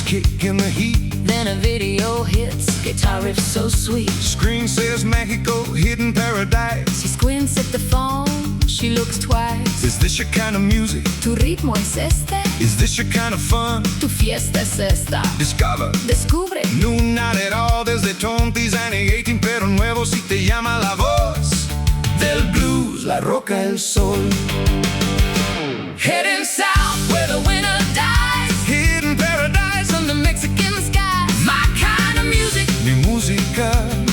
kick in the heat. Then a video hits, guitar riff so sweet. Screen says Mexico, hidden paradise. She squints at the phone, she looks twice. Is this your kind of music? Tu ritmo es este, Is this your kind of fun? tu fiesta es esta. Discover. Descubre, No, not at all, desde tontis and 18, pero nuevo si te llama la voz del blues, la roca, el sol. heading south where the winter dies. Hidden paradise, From the Mexican skies. My kind of music, mi música,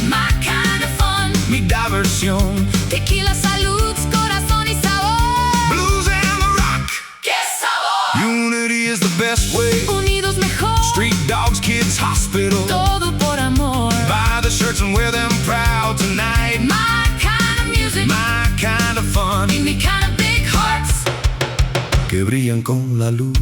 my kind of fun. mi diversión. Tequila, salud, corazón y sabor. Blues and the rock. ¡Qué sabor! Unity is the best way. Unidos mejor. Street dogs, kids, hospital. Todo por amor. Buy the shirts and wear them proud tonight. My kind of music, My kind of fun, y mi kind of big hearts. que brillan con la luz.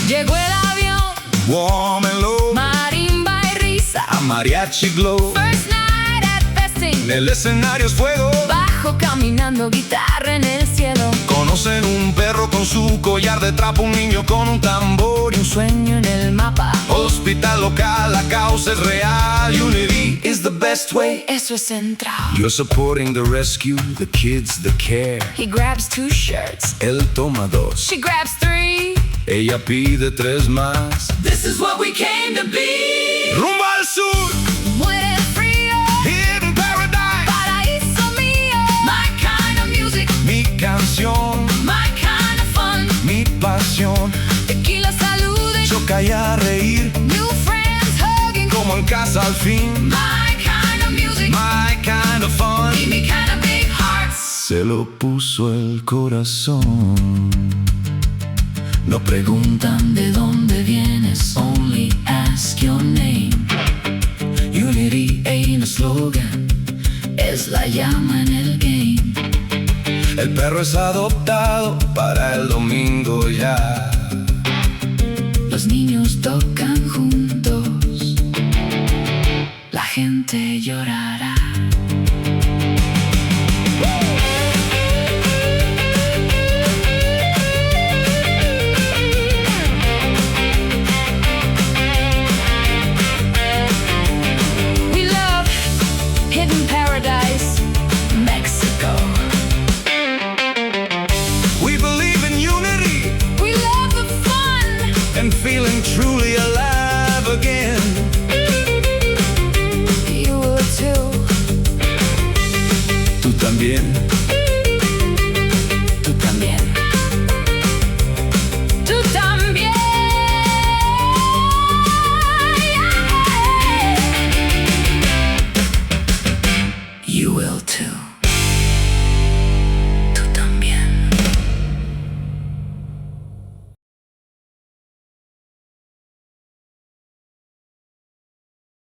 Llegó el avión, Warm and low, marimba y risa. a mariachi glow. First night at festing. El escenario es fuego. Bajo caminando, guitarra en el cielo. Conocen un perro con su collar de trapo, un niño con un tambor y Un sueño en el mapa. hospital local. La causa es real. Unity is the best way. Eso es central. You're supporting the rescue, the kids, the care. He grabs 2 shirts. Él toma 2. She grabs 3. Ella pide 3 más. This is what we came to be. Rumbo al sur. Muere el frío. Hidden paradise. Paraiso mío. My kind of music. Mi canción, My kind of fun. mi pasión. Tequila, salud. Choca y a reír. New friends hugging. Como en casa al fin. My kind of music. My kind of fun. Y mi kind of big hearts. Se lo puso el corazón. No preguntan De dónde vienes, only ask your name. Unity ain't a slogan, es la llama en el game. el perro es adoptado para el domingo ya. Los niños tocan juntos, la gente llorará. We love hidden paradise, Mexico. We believe in unity We love the fun. and feeling truly alive.